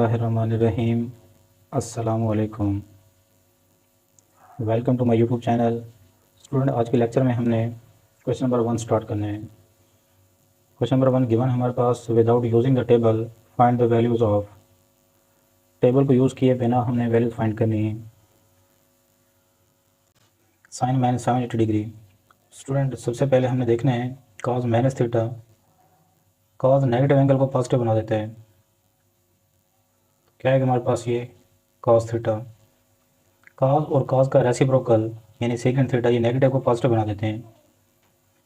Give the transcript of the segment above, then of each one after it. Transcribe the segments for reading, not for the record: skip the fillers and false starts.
बिस्मिल्लाहिर्रहमानिर्रहीम। अस्सलामुअलैकुम। Welcome to my YouTube channel. Student, आज के लेक्चर में हमने क्वेश्चन नंबर 1 स्टार्ट करना है। क्वेश्चन नंबर 1 गिवन हमारे पास, without using the table find the values of. Table को यूज़ किए बिना हमने वैल्यूज़ फाइंड करनी है। Sign minus 780 degree. स्टूडेंट, सबसे पहले हमने देखना है cos minus theta. Cos negative angle को पॉजिटिव बना देता है। क्या है कि हमारे पास ये कॉस थीटा, कॉस और कॉस का रेसिप्रोकल यानी सेकंड थीटा, ये नेगेटिव को पॉजिटिव बना देते हैं।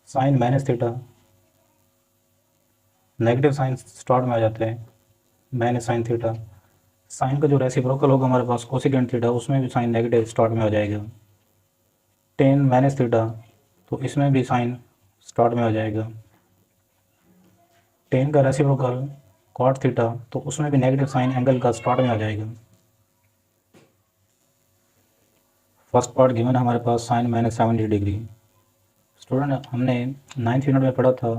Sine minus theta, negative sine start में आ जाता है, माइनस साइन थीटा। साइन का जो रेसिप्रोकल होगा हमारे पास कोसेकेंड थीटा, उसमें भी साइन नेगेटिव स्टार्ट में आ जाएगा। टेन माइनस थीटा, तो इसमें भी साइन स्टार्ट में आ जाएगा। टेन का रेसिप्रोकल कॉट थीटा, तो उसमें भी नेगेटिव साइन एंगल का स्टार्ट में आ जाएगा। फर्स्ट पार्ट गिवन हमारे पास साइन माइनस 70 डिग्री। स्टूडेंट, हमने 9th यूनिट में पढ़ा था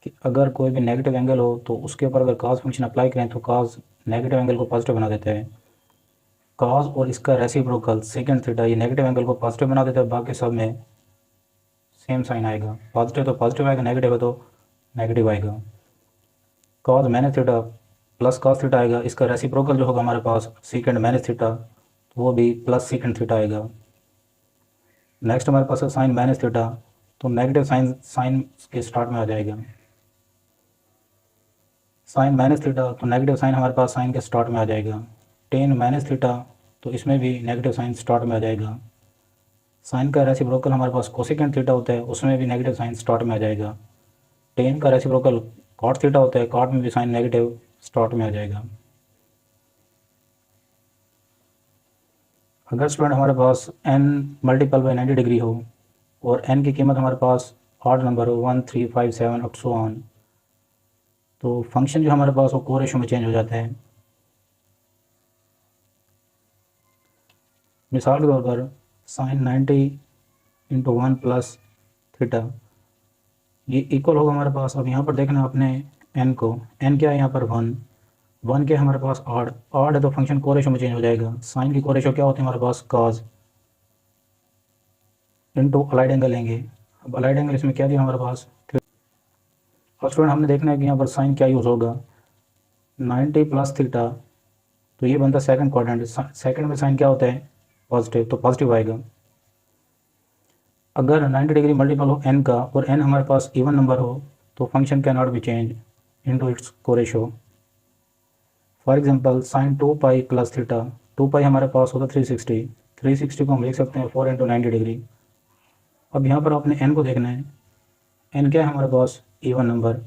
कि अगर कोई भी नेगेटिव एंगल हो तो उसके ऊपर अगर कॉस फंक्शन अप्लाई करें तो कॉस नेगेटिव एंगल को पॉजिटिव बना देता है। कॉस और इसका रेसिप्रोकल सेकंड थीटा, ये नेगेटिव एंगल को पॉजिटिव बना देता है। बाकी सब में सेम साइन आएगा। पॉजिटिव तो पॉजिटिव आएगा, नेगेटिव है तो नेगेटिव आएगा। Cos minus theta plus cos theta आएगा। इसका रेसिप्रोकल जो होगा हमारे पास सेकंड माइनस थीटा, तो वो भी प्लस सेकंड थीटा आएगा। नेक्स्ट हमारे पास है साइन माइनस थीटा, तो नेगेटिव साइन साइन के स्टार्ट में आ जाएगा। साइन माइनस थीटा, तो नेगेटिव साइन हमारे पास साइन के स्टार्ट में आ जाएगा। टेन माइनस थीटा, तो इसमें भी नेगेटिव साइन स्टार्ट में आ जाएगा। साइन का रेसिप्रोकल हमारे पास कोसेकेंड थीटा होता है, उसमें भी नेगेटिव साइन स्टार्ट में आ जाएगा। टेन का रेसिप्रोकल कॉट थीटा होता है, कॉट में भी साइन नेगेटिव स्टार्ट में आ जाएगा। अगर स्टूडेंट हमारे पास n मल्टीपल बाई 90 डिग्री हो और n की कीमत हमारे पास ऑड नंबर हो 1 3 5 7 अप सो ऑन, तो फंक्शन जो हमारे पास वो कोरेशो में चेंज हो जाता है। मिसाल के तौर पर साइन 90 इंटू 1 प्लस थीटा, ये इक्वल होगा हमारे पास। अब यहाँ पर देखना है अपने n को। n क्या है यहाँ पर 1, 1 क्या है हमारे पास ऑड, ऑड है तो फंक्शन कोरेशो में चेंज हो जाएगा। साइन की कोरेशो क्या होती है हमारे पास कॉज इंटू अलाइड एंगल लेंगे। अब अलाइड एंगल इसमें क्या दिया हमारे पास। और स्टूडेंट, हमने देखना है कि यहाँ पर साइन क्या यूज़ होगा। 90 प्लस थीटा, तो ये बनता है सेकंड क्वाड्रेंट। सेकंड में साइन क्या होता है पॉजिटिव, तो पॉजिटिव आएगा। अगर 90 डिग्री मल्टीपल हो n का और n हमारे पास इवन नंबर हो तो function cannot be change into its कोरेशो। For example sine 2 pi plus theta, 2 pi हमारे पास होता 360, 360 को हम लिख सकते हैं 4 इंटू 90 डिग्री। अब यहाँ पर आपने n को देखना है। n क्या है हमारे पास इवन नंबर।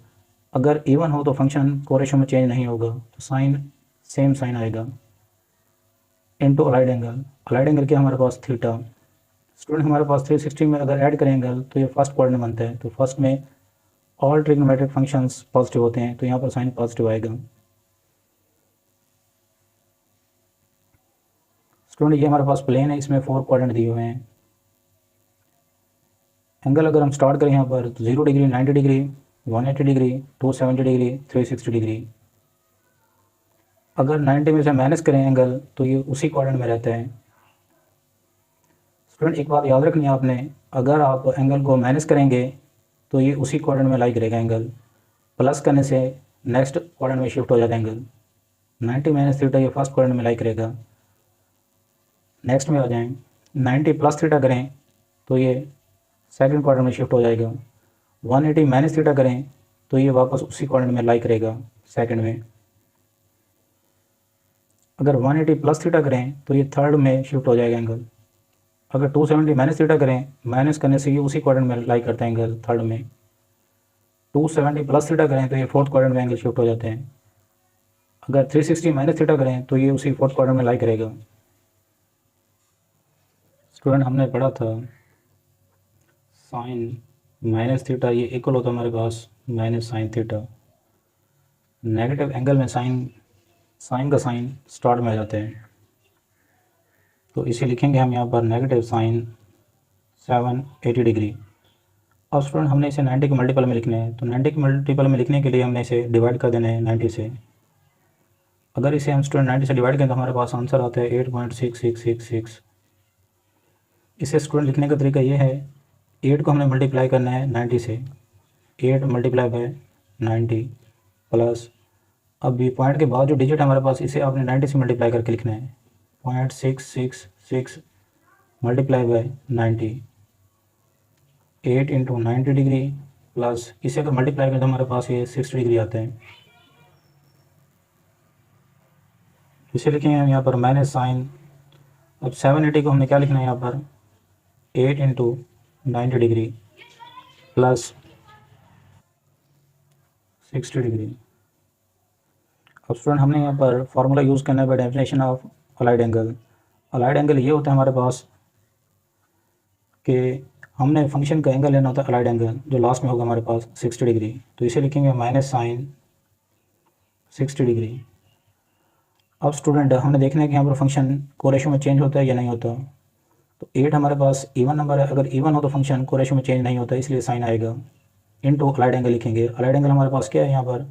अगर इवन हो तो फंक्शन कोरेशो में चेंज नहीं होगा, तो साइन सेम साइन आएगा into allied angle. Allied angle क्या हमारे पास थीटा। स्टूडेंट, हमारे पास 360 में अगर ऐड करें एंगल तो ये फर्स्ट क्वाड्रेंट बनता है, तो फर्स्ट में ऑल ट्रिग्नोमेट्रिक फंक्शंस पॉजिटिव होते हैं, तो यहाँ पर साइन पॉजिटिव आएगा। स्टूडेंट, ये हमारे पास प्लेन है, इसमें 4 क्वाड्रेंट दिए हुए हैं। एंगल अगर हम स्टार्ट करें यहाँ पर तो 0 degree, 90 degree, 180 degree, 270 degree, 360 degree. अगर 90 में से माइनस करें एंगल तो ये उसी क्वाड्रेंट में रहता है। स्टूडेंट, एक बात याद रखनी है आपने, अगर आप एंगल को माइनस करेंगे तो ये उसी क्वाड्रेंट में लाई करेगा एंगल। प्लस करने से नेक्स्ट क्वाड्रेंट में शिफ्ट हो जाता है एंगल। 90 माइनस थीटा ये फर्स्ट क्वाड्रेंट में लाई करेगा। नेक्स्ट में आ जाएं, 90 प्लस थीटा करें तो ये सेकंड क्वाड्रेंट में शिफ्ट हो जाएगा। 180 माइनस थीटा करें तो ये वापस उसी क्वाड्रेंट में लाई करेगा सेकंड में। अगर 180 प्लस थीटा करें तो ये थर्ड में शिफ्ट हो जाएगा एंगल। अगर 270 माइनस थीटा करें, माइनस करने से ये उसी क्वाड्रेंट में लाई करता है एंगल थर्ड में। 270 प्लस थीटा करें तो ये फोर्थ क्वाड्रेंट में एंगल शिफ्ट हो जाते हैं। अगर 360 माइनस थीटा करें तो ये उसी फोर्थ क्वाड्रेंट में लाई करेगा। स्टूडेंट, हमने पढ़ा था साइन माइनस थीटा ये इक्वल होता है हमारे पास minus sine theta. Negative angle में साइन का साइन स्टार्ट में आ जाते हैं, तो इसे लिखेंगे हम यहाँ पर नेगेटिव साइन 780 डिग्री। अब स्टूडेंट, हमने इसे 90 के मल्टीपल में लिखना है, तो 90 के मल्टीपल में लिखने के लिए हमने इसे डिवाइड कर देना है 90 से। अगर इसे हम स्टूडेंट 90 से डिवाइड करें तो हमारे पास आंसर आता है 8.6666। इसे स्टूडेंट लिखने का तरीका ये है, 8 को हमने मल्टीप्लाई करना है 90 से, 8 मल्टीप्लाई बाय 90 प्लस, अब ये पॉइंट के बाद जो डिजिट हमारे पास इसे आपने 90 से मल्टीप्लाई करके लिखना है, 0.666 multiply by 90, 8 into 90 degree plus, इसे अगर मल्टीप्लाई करें तो हमारे पास ये 60 डिग्री आता है। इसे लिखेंगे हम यहाँ पर माइनस साइन। अब 780 को हमने क्या लिखना है यहाँ पर, 8 इंटू 90 डिग्री प्लस 60 डिग्री। अब स्टूडेंट हमने यहाँ पर फार्मूला यूज़ करना है by definition of allied angle. Allied angle ये होता है हमारे पास कि हमने फंक्शन का एंगल लेना होता है अलाइड एंगल, जो लास्ट में होगा हमारे पास 60 डिग्री। तो इसे लिखेंगे माइनस साइन 60 डिग्री। अब स्टूडेंट हमने देखना है कि यहाँ पर फंक्शन कोरेशो में चेंज होता है या नहीं होता। तो 8 हमारे पास इवन नंबर है, अगर इवन हो तो फंक्शन कोरेशो में चेंज नहीं होता, इसलिए साइन आएगा। इनटू अलाइड एंगल लिखेंगे। अलाइड एंगल हमारे पास क्या है, यहाँ पर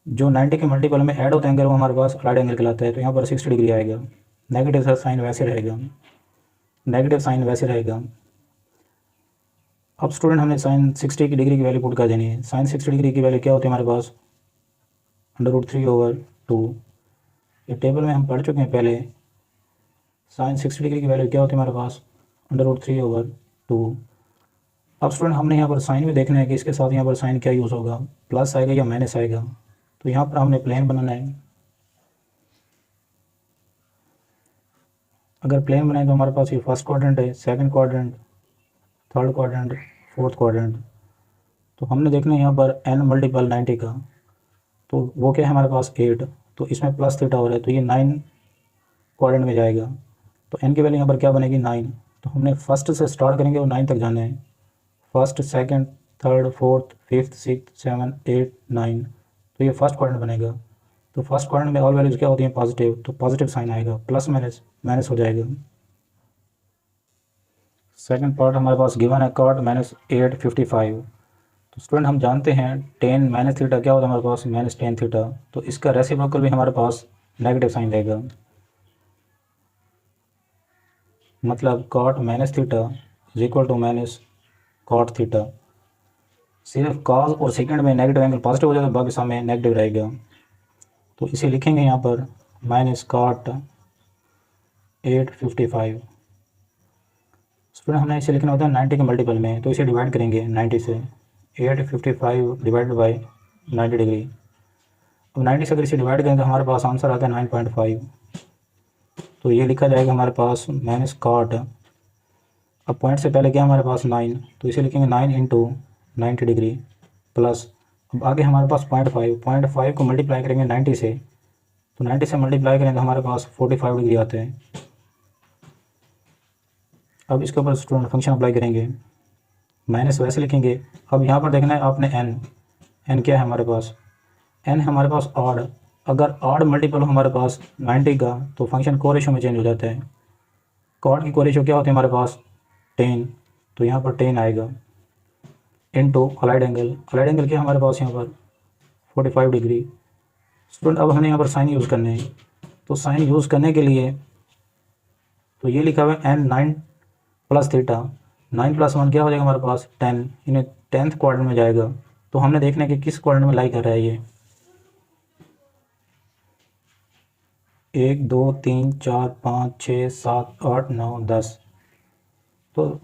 जो 90 के मल्टीपल में ऐड होता है एंगल वो हमारे पास अलाइड एंगल कहलाता है। तो यहाँ पर 60 डिग्री आएगा। नेगेटिव साइन वैसे रहेगा, नेगेटिव साइन वैसे रहेगा। अब स्टूडेंट हमने साइन 60 की डिग्री की वैल्यू पुट कर देनी है। साइन 60 डिग्री की वैल्यू क्या होती है हमारे पास, √3/2। ये टेबल में हम पढ़ चुके हैं पहले। साइन 60 डिग्री की वैल्यू क्या होती है हमारे पास, √3/2। अब स्टूडेंट हमने यहाँ पर साइन भी देखना है कि इसके साथ यहाँ पर साइन क्या यूज़ होगा, प्लस आएगा या माइनस आएगा। तो यहाँ पर हमने प्लेन बनाना है। अगर प्लेन बनाए तो हमारे पास ये फर्स्ट क्वाड्रेंट है, second quadrant, third quadrant, fourth quadrant. तो हमने देखना है यहाँ पर n मल्टीपल 90 का, तो वो क्या है हमारे पास 8, तो इसमें प्लस थीटा हो रहा है, तो ये 9 क्वाड्रेंट में जाएगा। तो n की वैल्यू यहाँ पर क्या बनेगी 9। तो हमने फर्स्ट से स्टार्ट करेंगे और 9 तक जाना है। First, second, third, fourth, fifth, six, 7, 8, 9। तो ये फर्स्ट क्वाड्रेंट बनेगा। तो फर्स्ट क्वाड्रेंट में ऑल वैल्यूज क्या होती हैं पॉजिटिव, तो पॉजिटिव साइन आएगा, प्लस माइनस माइनस हो जाएगा। सेकंड पार्ट हमारे पास गिवन है cot -855। तो स्टूडेंट हम जानते हैं टेन माइनस थीटा क्या होता है हमारे पास, -10 थीटा। तो इसका रेसिप्रोकल भी हमारे पास नेगेटिव साइन देगा, मतलब cot -theta is equal to -cot theta. सिर्फ कॉस और सेकंड में नेगेटिव एंगल पॉजिटिव हो जाएगा, बाकी समय नेगेटिव रहेगा। तो इसे लिखेंगे यहाँ पर -cot 855। स्टूडेंट हमने इसे लिखना होता है 90 के मल्टीपल में, तो इसे डिवाइड करेंगे 90 से। 855 डिवाइडेड बाई 90 डिग्री। अब 90 से अगर इसे डिवाइड करें तो हमारे पास आंसर आता है 9.5। तो ये लिखा जाएगा हमारे पास -cot, अब पॉइंट से पहले क्या हमारे पास 9, तो इसे लिखेंगे 9 इंटू 90 डिग्री प्लस, अब आगे हमारे पास 0.5 को मल्टीप्लाई करेंगे 90 से, तो 90 से मल्टीप्लाई करें तो हमारे पास 45 डिग्री आते हैं। अब इसके ऊपर स्टूडेंट फंक्शन अप्लाई करेंगे, माइनस वैसे लिखेंगे। अब यहाँ पर देखना है आपने n क्या है हमारे पास, n हमारे पास ऑड। अगर ऑड मल्टीपल हो हमारे पास 90 का तो फंक्शन कोरेशो में चेंज हो जाता है। कॉड की कोरेशो क्या होती है हमारे पास 10, तो यहाँ पर 10 आएगा into allied angle. Allied angle क्या हमारे पास यहाँ पर 45 डिग्री। स्टूडेंट अब हमें यहाँ पर साइन यूज़ करने हैं, तो साइन यूज़ करने के लिए तो ये लिखा हुआ है n 9 प्लस थीटा, 9 + 1 क्या हो जाएगा हमारे पास 10, इन्हें 10th क्वाड्रेंट में जाएगा। तो हमने देखना है कि किस क्वाड्रेंट में लाई कर रहा है ये, 1 2 3 4 5 6 7 8 9 10। तो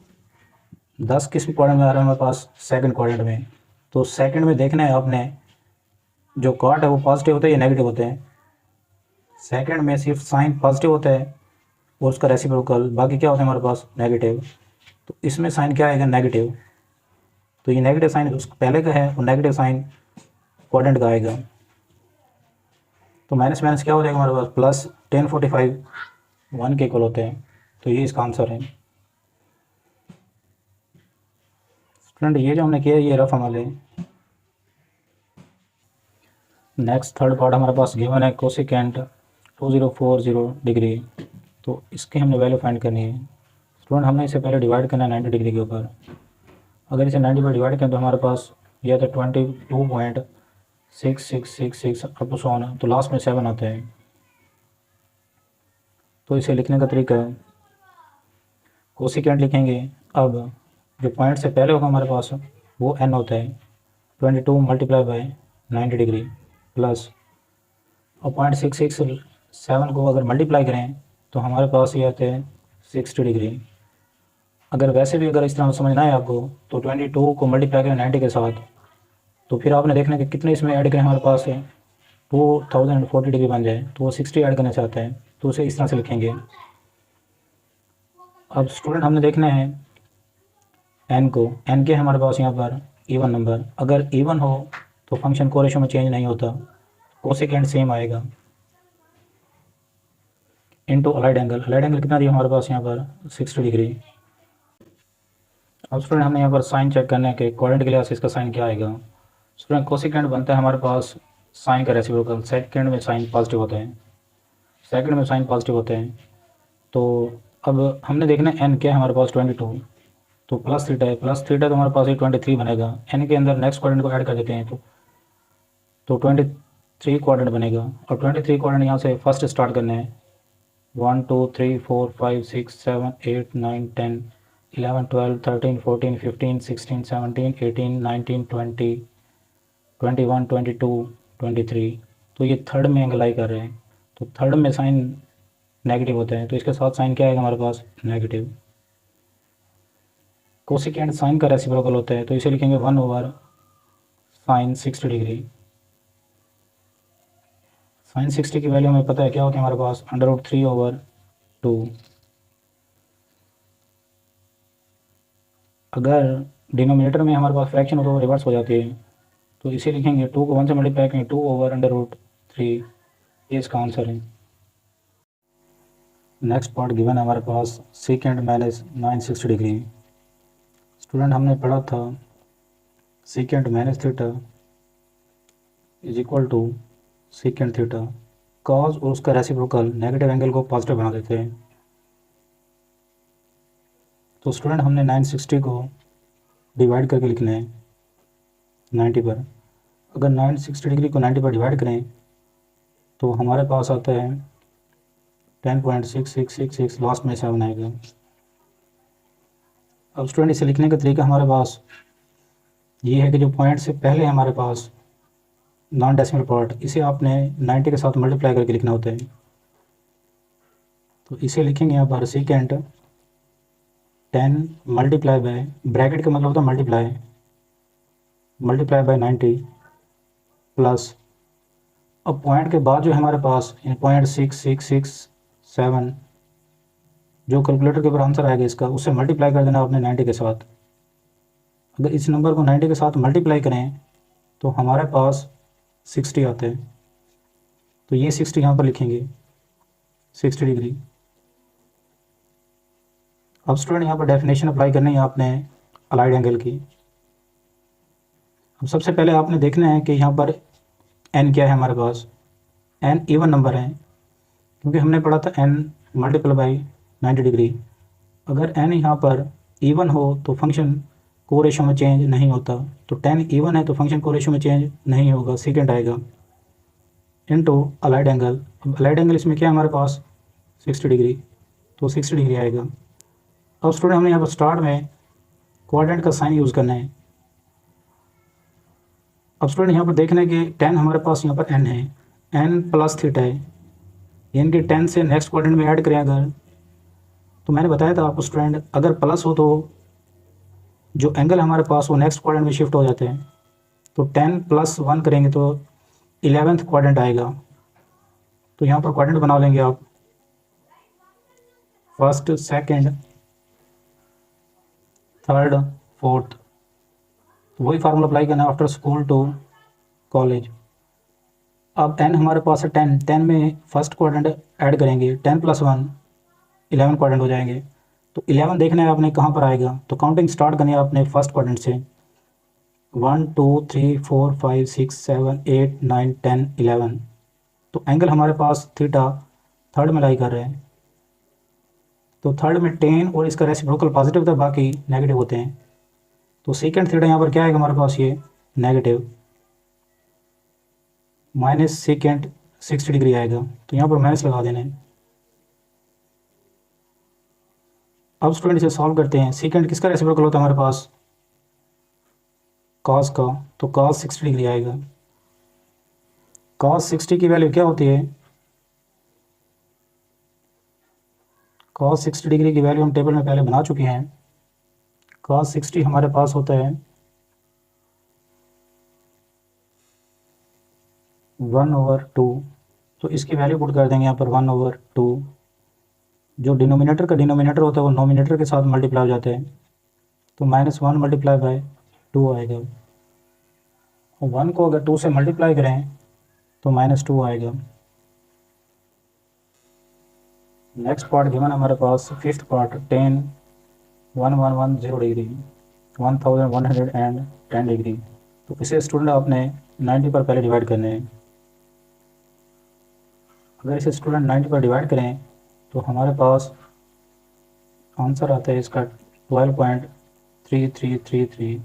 10 किस क्वाड्रेंट में आ रहा है हमारे पास, सेकंड क्वाड्रेंट में। तो सेकंड में देखना है आपने जो कॉट है वो पॉजिटिव होता है या नेगेटिव होते हैं। सेकंड में सिर्फ साइन पॉजिटिव होता है और उसका रेसिप्रोकल, बाकी क्या होता है हमारे पास नेगेटिव। तो इसमें साइन क्या आएगा नेगेटिव, तो ये नेगेटिव साइन उस पहले का है और नेगेटिव साइन क्वाड्रेंट का आएगा। तो माइनस माइनस क्या हो जाएगा हमारे पास प्लस, 1045 1 के इक्वल होते हैं। तो ये इसका आंसर है। स्टूडेंट ये जो हमने किया ये रफ अमल है। नेक्स्ट थर्ड पार्ट हमारे पास गिवन है कोसिकेंट 2040 डिग्री। तो इसकी हमने वैल्यू फाइंड करनी है। स्टूडेंट हमने इसे पहले डिवाइड करना है 90 डिग्री के ऊपर। अगर इसे 90 पर डिवाइड करें तो हमारे पास यह था 6 6 6 6 अप सो ऑन, तो लास्ट में 7 आता है। तो इसे लिखने का तरीका है, कोसिकेंट लिखेंगे। अब जो पॉइंट से पहले होगा हमारे पास वो n होता है, 22 मल्टीप्लाई बाय 90 डिग्री प्लस, और 0.667 को अगर मल्टीप्लाई करें तो हमारे पास ये आते हैं 60 डिग्री। अगर वैसे भी अगर इस तरह समझना है आपको तो 22 को मल्टीप्लाई करें 90 के साथ, तो फिर आपने देखना कि कितने इसमें ऐड करें, हमारे पास है 2040 डिग्री बन जाए, तो वो 60 ऐड करना चाहता है, तो उसे इस तरह से लिखेंगे। अब स्टूडेंट हमने देखना है एन को, एन के हमारे पास यहाँ पर इवन नंबर, अगर इवन हो तो फंक्शन को रेशो में चेंज नहीं होता, कोसेकेंट सेम आएगा, into allied angle. Allied angle कितना दिया हमारे पास यहाँ पर 60 डिग्री। अब स्टूडेंट हमने यहाँ पर साइन चेक करना है कि कोऑर्डिनेट के लिहाज से इसका साइन क्या आएगा। स्टूडेंट कोसेकेंट बनता है हमारे पास साइन का रेसिप्रोकल, सेकंड में साइन पॉजिटिव होता है, सेकंड में साइन पॉजिटिव होते हैं। तो अब हमने देखना है एन क्या है हमारे पास 22, तो प्लस थीटा है, प्लस थीटा तो हमारे पास ये 23 बनेगा, एन के अंदर नेक्स्ट क्वाड्रेंट को ऐड कर देते हैं, तो 23 क्वाड्रेंट बनेगा। और 23 क्वाड्रेंट यहाँ से फर्स्ट स्टार्ट करने हैं, 1 2 3 4 5 6 7 8 9 10 11 12 13 14 15 16 17 18 19 20 21 22 23। तो ये थर्ड में एंगल आई कर रहे हैं, तो थर्ड में साइन नेगेटिव होता है, तो इसके साथ साइन क्या आएगा हमारे पास नेगेटिव। कोसिकेंट साइन का रेसिप्रोकल होता है, तो इसे लिखेंगे 1 ओवर साइन 60 डिग्री। साइन 60 की वैल्यू हमें पता है क्या होती है हमारे पास, √3/2। अगर डिनोमिनेटर में हमारे पास फ्रैक्शन हो तो रिवर्स हो जाती है, तो इसे लिखेंगे 2 को 1 से मल्टीप्लाई करेंगे 2/√3, ये इसका आंसर है। नेक्स्ट पार्ट गिवन है हमारे पास सेकेंड माइनस 960 डिग्री। स्टूडेंट हमने पढ़ा था second minus theta is equal to second theta, cos और उसका रेसिप्रोकल नेगेटिव एंगल को पॉजिटिव बना देते हैं। तो स्टूडेंट हमने 960 को डिवाइड करके लिखना है 90 पर। अगर 960 डिग्री को 90 पर डिवाइड करें तो हमारे पास आता है 10.6666, लास्ट में 7 आएगा। अब स्टूडेंट इसे लिखने का तरीका हमारे पास ये है कि जो पॉइंट से पहले हमारे पास नॉन डेसिमल पार्ट, इसे आपने 90 के साथ मल्टीप्लाई करके लिखना होता है। तो इसे लिखेंगे यहाँ पर सेकेंड 10 मल्टीप्लाई बाय, ब्रैकेट का मतलब होता है मल्टीप्लाई बाय 90 प्लस, अब पॉइंट के बाद जो हमारे पास 0.6667 जो कैलकुलेटर के ऊपर आंसर आएगा इसका, उससे मल्टीप्लाई कर देना आपने 90 के साथ। अगर इस नंबर को 90 के साथ मल्टीप्लाई करें तो हमारे पास 60 आते हैं, तो ये 60 यहाँ पर लिखेंगे 60 डिग्री। अब स्टूडेंट यहाँ पर डेफिनेशन अप्लाई करनी है आपने अलाइड एंगल की। अब सबसे पहले आपने देखना है कि यहाँ पर n क्या है हमारे पास, n इवन नंबर है, क्योंकि हमने पढ़ा था n मल्टीप्लाई बाई 90 डिग्री। अगर n यहाँ पर इवन हो तो फंक्शन को रेशो में चेंज नहीं होता, तो 10 इवन है तो फंक्शन को रेशो में चेंज नहीं होगा, सेकेंड आएगा इनटू अलाइड एंगल। अब अलाइड एंगल इसमें क्या है हमारे पास 60 डिग्री, तो 60 डिग्री आएगा। अब स्टूडेंट हमने यहाँ पर स्टार्ट में क्वाड्रेंट का साइन यूज़ करना है। अब स्टूडेंट यहाँ पर देखना है कि 10 हमारे पास यहाँ पर n है, n प्लस थीटा है, यानी कि 10 से नेक्स्ट क्वाड्रेंट में ऐड करें अगर, तो मैंने बताया था आपको स्टूडेंट अगर प्लस हो तो जो एंगल हमारे पास वो नेक्स्ट क्वाड्रेंट में शिफ्ट हो जाते हैं, तो 10 + 1 करेंगे तो 11th क्वाड्रेंट आएगा। तो यहाँ पर क्वाड्रेंट बना लेंगे आप, फर्स्ट सेकंड थर्ड फोर्थ, तो वही फार्मूला अप्लाई करना है आफ्टर स्कूल टू कॉलेज। अब n हमारे पास है 10, 10 में फर्स्ट क्वाड्रेंट ऐड करेंगे, 10 + 1 11 क्वाड्रेंट हो जाएंगे। तो 11 देखना है आपने कहाँ पर आएगा, तो काउंटिंग स्टार्ट करनी है आपने फर्स्ट क्वाड्रेंट से, 1 2 3 4 5 6 7 8 9 10 11। तो एंगल हमारे पास थीटा थर्ड में लाई कर रहे हैं, तो थर्ड में 10 और इसका रेसिप्रोकल पॉजिटिव था, बाकी नेगेटिव होते हैं। तो सेकंड थीटा यहाँ पर क्या आएगा हमारे पास, ये नेगेटिव। माइनस सेकेंड 60 डिग्री आएगा, तो यहाँ पर माइनस लगा देना है। अब स्टूडेंट इसे सॉल्व करते हैं। सेकेंड किसका रेसिप्रोकल होता है हमारे पास? कॉस का, तो कॉस 60 डिग्री आएगा। कॉस 60 की वैल्यू क्या होती है? कॉस 60 डिग्री की वैल्यू हम टेबल में पहले बना चुके हैं। कॉस 60 हमारे पास होता है 1/2, तो इसकी वैल्यू पुट कर देंगे यहाँ पर 1/2। जो डिनोमिनेटर का डिनोमिनेटर होता है वो नोमिनेटर के साथ मल्टीप्लाई हो जाता है, तो -1 मल्टीप्लाई बाय 2 आएगा। 1 को अगर 2 से मल्टीप्लाई करें तो -2 आएगा। नेक्स्ट पार्ट गिवन हमारे पास, फिफ्थ पार्ट, 10 1110 डिग्री 1110 डिग्री। तो इसे स्टूडेंट आपने 90 पर पहले डिवाइड करने हैं। अगर इसे स्टूडेंट 90 पर डिवाइड करें तो हमारे पास आंसर आता है इसका 12.3333।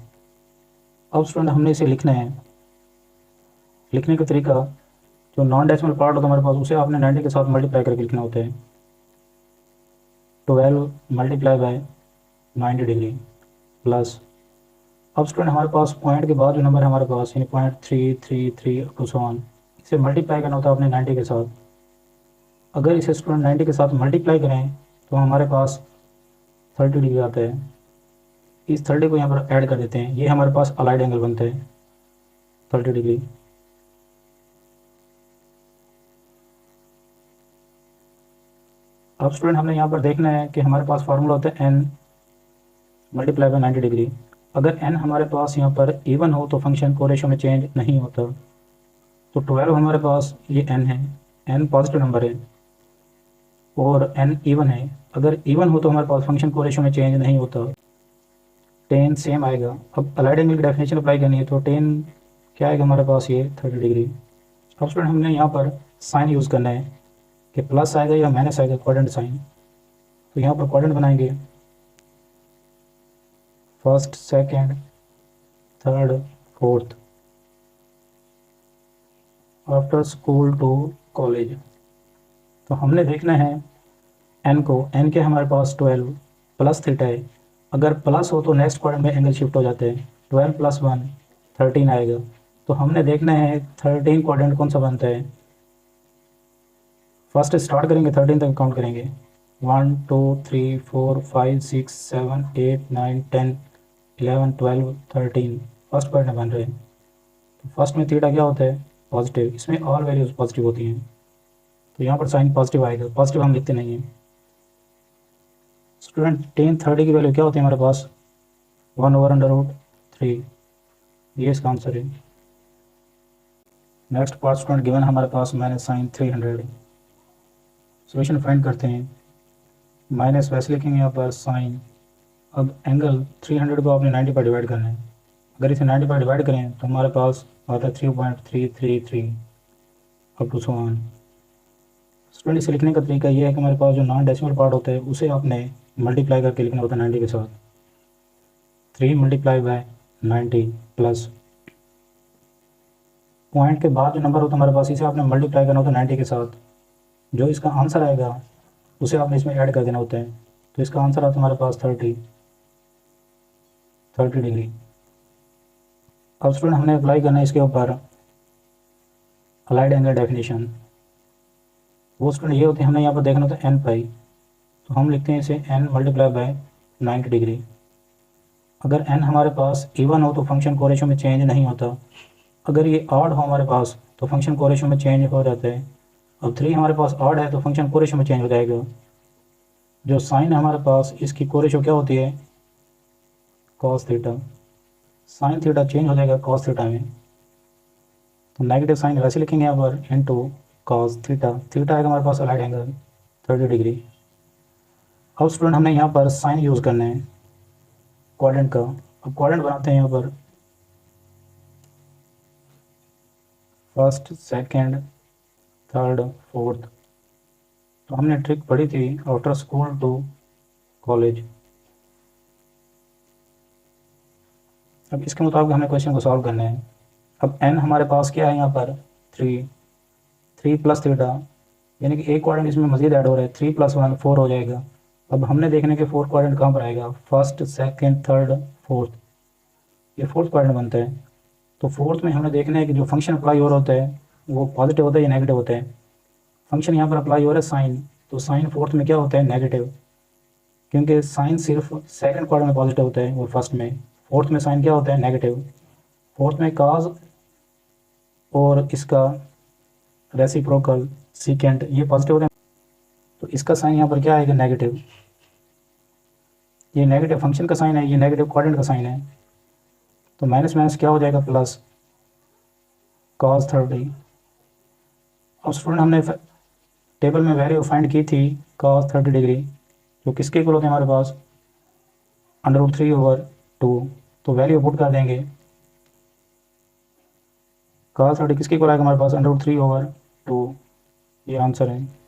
अब स्टूडेंट हमने इसे लिखना है। लिखने का तरीका, जो नॉन डेसिमल पार्ट होता है हमारे पास उसे आपने 90 के साथ मल्टीप्लाई करके लिखना होता है। 12 मल्टीप्लाई बाय 90 डिग्री प्लस, अब स्टूडेंट हमारे पास पॉइंट के बाद जो नंबर है हमारे पास, यानी 0.333 अप टू सो ऑन, इसे मल्टीप्लाई करना होता है अपने 90 के साथ। अगर इसे स्टूडेंट 90 के साथ मल्टीप्लाई करें तो हमारे पास 30 डिग्री आता है। इस 30 को यहाँ पर ऐड कर देते हैं, ये हमारे पास अलाइड एंगल बनता है 30 डिग्री। अब स्टूडेंट हमने यहाँ पर देखना है कि हमारे पास फार्मूला होता है n मल्टीप्लाई बाय 90 डिग्री। अगर n हमारे पास यहाँ पर इवन हो तो फंक्शन को रेशो में चेंज नहीं होता। तो 12 हमारे पास ये n है, n पॉजिटिव नंबर है और n इवन है। अगर इवन हो तो हमारे पास फंक्शन को रेशो में चेंज नहीं होता। 10 सेम आएगा। अब अलाइड एंगल की डेफिनेशन अप्लाई करनी है, तो 10 क्या आएगा हमारे पास, ये 30 डिग्री। अब स्टूडेंट हमने यहाँ पर साइन यूज़ करना है कि प्लस आएगा या माइनस आएगा, क्वाड्रेंट साइन। तो यहाँ पर क्वाड्रेंट बनाएंगे, first, second, third, fourth, after school to college. तो हमने देखना है n को, n के हमारे पास 12 प्लस थीटा है। अगर प्लस हो तो नेक्स्ट क्वाड्रेंट में एंगल शिफ्ट हो जाते हैं, 12 + 1 13 आएगा। तो हमने देखना है 13 क्वाड्रेंट कौन सा बनता है। फर्स्ट स्टार्ट करेंगे 13 तक काउंट करेंगे, 1 2 3 4 5 6 7 8 9 10 11 12 13 फर्स्ट क्वाड्रेंट बन रहे हैं। तो फर्स्ट में थीटा क्या होता है, पॉजिटिव, इसमें ऑल वैल्यूज पॉजिटिव होती हैं, तो यहाँ पर साइन पॉजिटिव आएगा। पॉजिटिव हम लिखते नहीं हैं। स्टूडेंट 10 30 की वैल्यू क्या होती है हमारे पास, 1/√3, ये इसका आंसर है। नेक्स्ट पार्ट स्टूडेंट गिवन हमारे पास -sin 300। सोल्यूशन फाइंड करते हैं। माइनस वैसे लिखेंगे यहाँ पर साइन। अब एंगल 300 को आपने 90 पर डिवाइड करना है। अगर इसे 90 पर डिवाइड करें तो हमारे पास आता है 3.333 up to so on. Student इसे लिखने का तरीका ये है कि हमारे पास जो नॉन डेसिमल पार्ट होता है उसे आपने मल्टीप्लाई करके लिखना होता है 90 के साथ। 3 मल्टीप्लाई बाय 90 प्लस, पॉइंट के बाद जो नंबर होता है हमारे पास इसे आपने मल्टीप्लाई करना होता है 90 के साथ। जो इसका आंसर आएगा उसे आपने इसमें ऐड कर देना होता है। तो इसका आंसर आता है हमारे पास 30 डिग्री। अब स्टूडेंट हमने अप्लाई करना है इसके ऊपर अलाइड एंगल डेफिनेशन। वो स्टूडेंट ये होते हैं, हमने यहाँ पर देखना होता है n पाई, तो हम लिखते हैं इसे n मल्टीप्लाई बाय 90 डिग्री। अगर n हमारे पास इवन हो तो फंक्शन को रेशो में चेंज नहीं होता। अगर ये ऑड हो हमारे पास तो फंक्शन को रेशो में चेंज हो जाता है। अब 3 हमारे पास ऑड है तो फंक्शन को रेशो में चेंज हो जाएगा। जो साइन है हमारे पास, इसकी को रेशो क्या होती है, cos theta. Sine theta change हो जाएगा कॉस थीटा में, तो नेगेटिव साइन वैसे लिखेंगे यहाँ पर इनटू कॉस थीटा। थीटा आएगा हमारे पास अलाइड एंगल 30 डिग्री। अब स्टूडेंट हमने यहाँ पर साइन यूज़ करना है क्वाड्रेंट का। अब क्वाड्रेंट बनाते हैं यहाँ पर, फर्स्ट, सेकंड, थर्ड, फोर्थ। तो हमने ट्रिक पढ़ी थी आफ्टर स्कूल टू कॉलेज। अब इसके मुताबिक हमें क्वेश्चन को सॉल्व करना है। अब n हमारे पास क्या है यहाँ पर 3 प्लस थीटा, यानी कि एक क्वाड्रेंट इसमें मजीद ऐड हो रहा है, 3 + 1 4 हो जाएगा। अब हमने देखने के फोर्थ क्वाड्रेंट कहाँ पर आएगा, फर्स्ट सेकंड थर्ड फोर्थ, ये फोर्थ क्वाड्रेंट बनता है। तो फोर्थ में हमें देखना है कि जो फंक्शन अप्लाई हो रहा होता है वो पॉजिटिव होता है या नेगेटिव होता है। फंक्शन यहाँ पर अप्लाई हो रहा है साइन, तो साइन फोर्थ में क्या होता है, नेगेटिव, क्योंकि साइन सिर्फ सेकंड क्वाड्रेंट में पॉजिटिव होता है और फर्स्ट में, फोर्थ में साइन क्या होता है, नेगेटिव। फोर्थ में काज और इसका रेसिप्रोकल सीकेंट ये पॉजिटिव होते हैं, तो इसका साइन यहाँ पर क्या आएगा, नेगेटिव। ये नेगेटिव फंक्शन का साइन है, ये नेगेटिव क्वाड्रेंट का साइन है, तो माइनस माइनस क्या हो जाएगा, प्लस cos 30। अब स्टूडेंट हमने टेबल में वैल्यू फाइंड की थी cos 30 डिग्री, जो किसके इक्वल होते हैं हमारे पास, √3/2। तो वैल्यू पुट कर देंगे, cos 30 किसके इक्वल आएगा हमारे पास, √3/2। ये आंसर है।